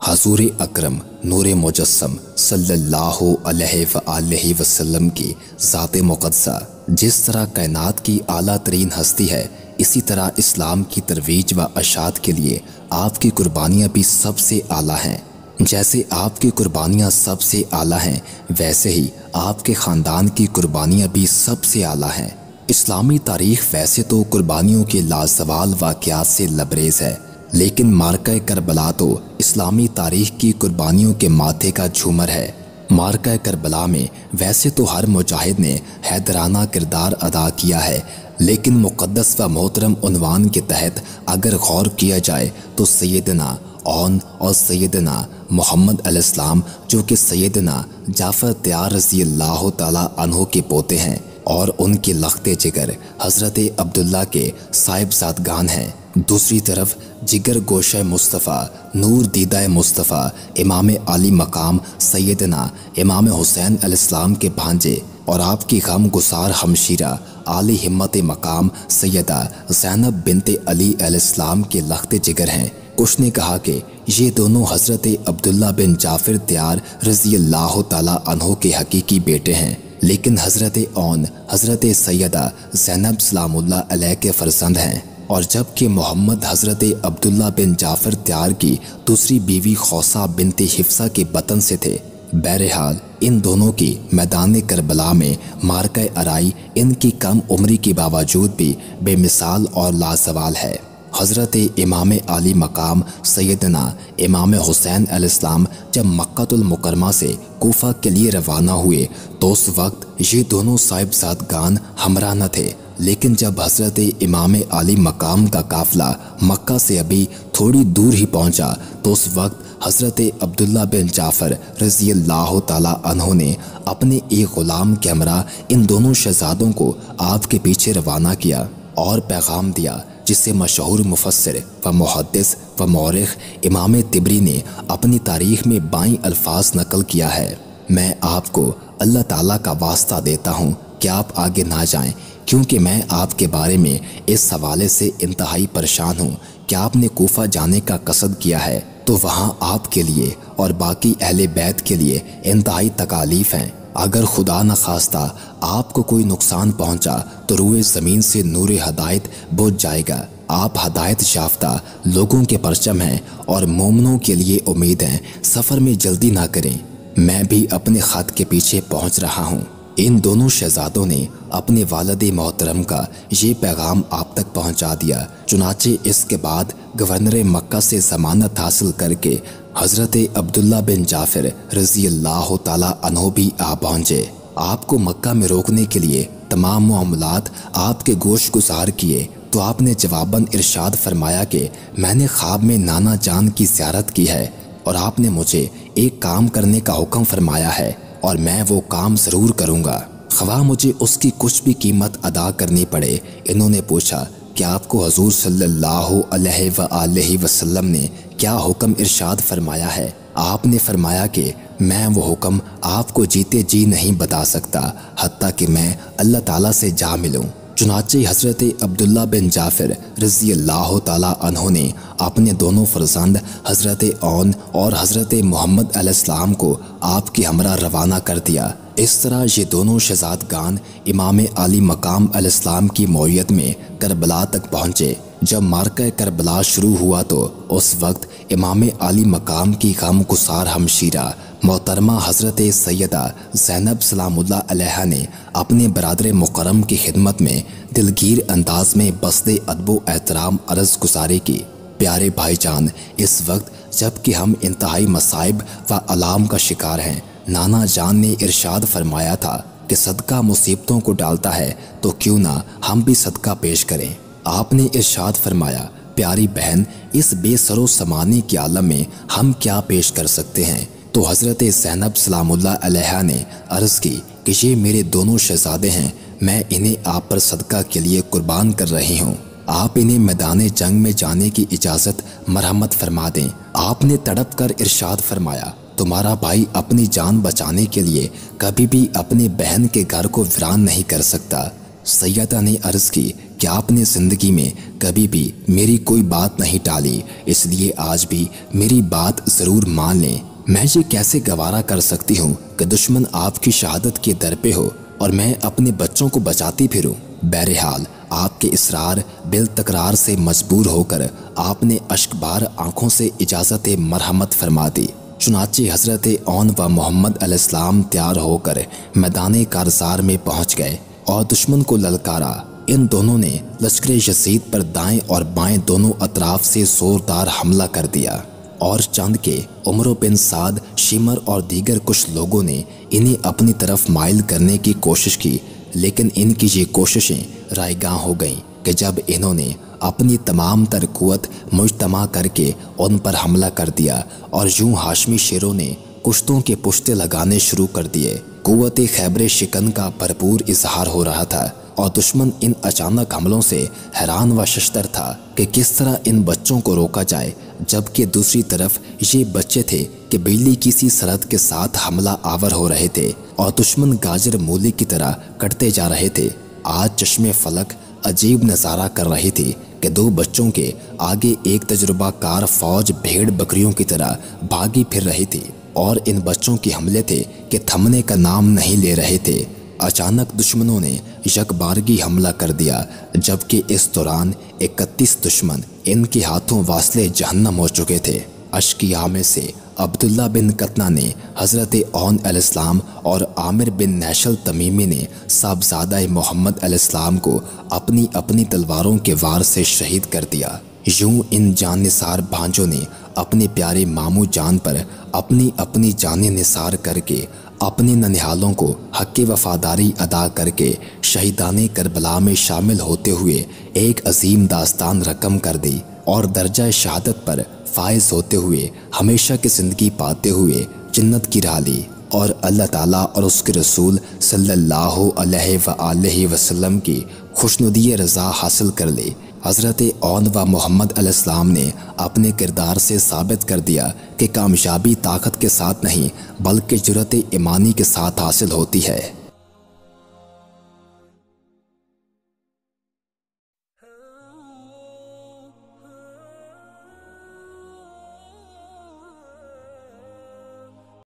हजूर अकरम नूर मुजस्सम सल्लल्लाहु अलैहि वसल्लम की ज़ात मुक़द्दसा जिस तरह कायनात की आला तरीन हस्ती है, इसी तरह इस्लाम की तरवीज व अशात के लिए आपकी कुर्बानियाँ भी सबसे आला हैं। जैसे आपकी कुर्बानियाँ सबसे आला हैं, वैसे ही आपके ख़ानदान की कुर्बानियाँ भी सबसे आला हैं। इस्लामी तारीख़ वैसे तो कुर्बानियों के लाजवाल वाक़यात से लबरेज़ है, लेकिन मार्का करबला तो इस्लामी तारीख़ की कुर्बानियों के माथे का झूमर है। मार्का करबला में वैसे तो हर मुजाहिद ने हैदराना किरदार अदा किया है, लेकिन मुक़द्दस व मोहतरम उन्वान के तहत अगर गौर किया जाए तो सैयदना औन और सैयदना मोहम्मद अलैहिस्सलाम, जो कि सैयदना जाफ़र तैयार रज़ी अल्लाह ताला अन्हो के पोते हैं और उनके लख्ते जिगर हज़रत अब्दुल्ला के साहिबजादगान हैं। दूसरी तरफ जिगर गोशा मुस्तफ़ा नूर दीदा मुस्तफ़ा इमाम आली मकाम सैयदना इमाम हुसैन अलैहिस्सलाम के भांजे और आपकी गम गुसार हमशीरा आली हिम्मत मकाम सैयदा ज़ैनब बिनते अली अलैहिस्सलाम के लख्ते जिगर हैं। कुछ ने कहा कि ये दोनों हज़रत अब्दुल्ला बिन जाफ़र तैयार रज़ी अल्लाह ताला अन्हो के हकीकी बेटे हैं, लेकिन हज़रत औन हज़रत सैयदा ज़ैनब सलामुल्लाह अलैह के फ़र्जंद हैं, और जबकि मोहम्मद हज़रत अब्दुल्ला बिन जाफ़र तैयार की दूसरी बीवी खौसा बिनते हिफ्सा के बतन से थे। बहरहाल इन दोनों की मैदान करबला में मार्का अराई इनकी कम उम्री के बावजूद भी बेमिसाल और लाजवाल है। हज़रत इमाम आली मकाम सैयदना इमाम हुसैन अलैहिस्सलाम जब मक्कातुल मुकरमा से कूफा के लिए रवाना हुए तो उस वक्त ये दोनों साहिबजादगान हमरा न थे, लेकिन जब हज़रत इमाम आली मकाम का काफ़िला मक्का से अभी थोड़ी दूर ही पहुंचा तो उस वक्त हज़रत अब्दुल्ला बिन जाफ़र रज़ी अल्लाह ताला अन्हो ने अपने एक ग़ुलाम के हमरा इन दोनों शहज़ादों को आपके पीछे रवाना किया और पैगाम दिया, जिसे मशहूर मुफस्सिर व मुहद्दिस व मौरिख़ इमाम तिबरी ने अपनी तारीख़ में 22 अल्फाज नकल किया है। मैं आपको अल्लाह ताला का वास्ता देता हूँ कि आप आगे ना जाएं, क्योंकि मैं आपके बारे में इस हवाले से इंतहाई परेशान हूँ कि आपने कूफा जाने का कसद किया है तो वहाँ आपके लिए और बाकी अहले बैत के लिए इंतहाई तकालीफ हैं। अगर खुदा न खास्ता आपको कोई नुकसान पहुँचा तो रूए ज़मीन से नूर हदायत बुझ जाएगा। आप हदायत याफ्ता लोगों के परचम हैं और मोमनों के लिए उम्मीद है। सफ़र में जल्दी ना करें, मैं भी अपने ख़त के पीछे पहुँच रहा हूँ। इन दोनों शहजादों ने अपने वालिद मोहतरम का ये पैगाम आप तक पहुंचा दिया। चुनाचे इसके बाद गवर्नर मक्का से ज़मानत हासिल करके हज़रत अब्दुल्ला बिन जाफ़र रज़ी अल्लाह ताला अन्हो भी आ पहुँचे। आपको मक्का में रोकने के लिए तमाम मामलात आपके गोश गुजार किए तो आपने जवाबन इरशाद फरमाया कि मैंने ख्वाब में नाना जान की ज़ियारत की है और आपने मुझे एक काम करने का हुक्म फरमाया है और मैं वो काम ज़रूर करूँगा, ख्वाह मुझे उसकी कुछ भी कीमत अदा करनी पड़े। इन्होंने पूछा कि आपको हजूर सल्लल्लाहु अलैहि वसल्लम ने क्या हुक्म इरशाद फरमाया है? आपने फरमाया कि मैं वो हुक्म आपको जीते जी नहीं बता सकता हत्ता कि मैं अल्लाह ताला से जा मिलूँ। चुनाचे हज़रत अब्दुल्ला बिन जाफ़र रज़ी अल्लाह ताला अन्हो ने अपने दोनों फ़र्जंद हज़रत औन और हज़रत मोहम्मद अलैहिस्सलाम को आपके हमरा रवाना कर दिया। इस तरह ये दोनों शहज़ादगान इमाम आली मकाम अलैहिस्सलाम की मौयत में करबला तक पहुँचे। जब मार्का करबला शुरू हुआ तो उस वक्त इमाम आली मकाम की गम गुसार हमशीरा मोहतरमा हज़रत सैयदा ज़ैनब सलामुल्लाह अलैहा ने अपने बरादर मुकर्रम की खिदमत में दिलगीर अंदाज में बस्ते अदबो एहतराम अर्ज़ गुजारी की। प्यारे भाईजान, इस वक्त जबकि हम इंतहाई मसाइब व अलाम का शिकार हैं, नाना जान ने इरशाद फरमाया था कि सदका मुसीबतों को डालता है तो क्यों ना हम भी सदका पेश करें। आपने इरशाद फरमाया, प्यारी बहन, इस बेसरो समानी के आलम में हम क्या पेश कर सकते हैं? तो हज़रत ज़ैनब सलामुल्लाह अलैहा ने अर्ज़ की कि ये मेरे दोनों शहज़ादे हैं, मैं इन्हें आप पर सदका के लिए कुर्बान कर रही हूँ। आप इन्हें मैदान जंग में जाने की इजाज़त मरहमत फरमा दें। आपने तड़प कर इरशाद फरमाया, तुम्हारा भाई अपनी जान बचाने के लिए कभी भी अपनी बहन के घर को वीरान नहीं कर सकता। सैयदा ने अर्ज की कि आपने जिंदगी में कभी भी मेरी कोई बात नहीं टाली, इसलिए आज भी मेरी बात जरूर मान लें। मैं ये कैसे गवारा कर सकती हूँ कि दुश्मन आपकी शहादत के दर पे हो और मैं अपने बच्चों को बचाती फिरूं। बहरहाल आपके इसरार बिल तकरार से मजबूर होकर आपने अश्कबार आंखों से इजाज़त मरहमत फरमा दी। चुनाचे हज़रत औन व मोहम्मद अलैहिस्सलाम तैयार होकर मैदान कारज़ार में पहुँच गए और दुश्मन को ललकारा। इन दोनों ने लश्कर यजीद पर दाएं और बाएं दोनों अतराफ से जोरदार हमला कर दिया और चंद के उमर बिन साद, शिमर और दीगर कुछ लोगों ने इन्हें अपनी तरफ माइल करने की कोशिश की, लेकिन इनकी ये कोशिशें रायगां हो गईं कि जब इन्होंने अपनी तमाम तर कुव्वत मुजतमा करके उन पर हमला कर दिया और यूं हाशमी शेरों ने कुश्तों के पुश्ते लगाने शुरू कर दिए। कुव्वत खैबर शिकन का भरपूर इजहार हो रहा था और दुश्मन इन अचानक हमलों से हैरान व शशतर था कि किस तरह इन बच्चों को रोका जाए, जबकि दूसरी तरफ ये बच्चे थे कि बिजली किसी सरहद के साथ हमला आवर हो रहे थे और दुश्मन गाजर मूली की तरह कटते जा रहे थे। आज चश्मे फलक अजीब नज़ारा कर रही थी कि दो बच्चों के आगे एक तजुर्बाकार फौज भेड़ बकरियों की तरह भागी फिर रही थी और इन बच्चों के हमले थे कि थमने का नाम नहीं ले रहे थे। अचानक दुश्मनों ने यकबारगी हमला कर दिया, जबकि इस दौरान 31 दुश्मन इनके हाथों वासले जहन्नम हो चुके थे। अशकिया में से अब्दुल्ला बिन कतना ने हज़रत औन अलैहिस्सलाम और आमिर बिन नैशल तमीमी ने साहबजादा मोहम्मद अलैहिस्सलाम को अपनी अपनी तलवारों के वार से शहीद कर दिया। यूं इन जान निसार भांजों ने अपने प्यारे मामू जान पर अपनी अपनी जानें निसार करके अपने ननिहालों को हक़ वफादारी अदा करके शहीदाने करबला में शामिल होते हुए एक अजीम दास्तान रकम कर दी और दर्जा शहादत पर फायज होते हुए हमेशा की ज़िंदगी पाते हुए जन्नत की राह ली और अल्लाह ताला और उसके रसूल सल्लल्लाहु अलैहि वसल्लम की खुशनुदी रज़ा हासिल कर ली। हज़रत औन व मोहम्मद अलैहिस्सलाम ने अपने किरदार से साबित कर दिया कि कामयाबी ताकत के साथ नहीं बल्कि जुर्रत ईमानी के साथ हासिल होती है।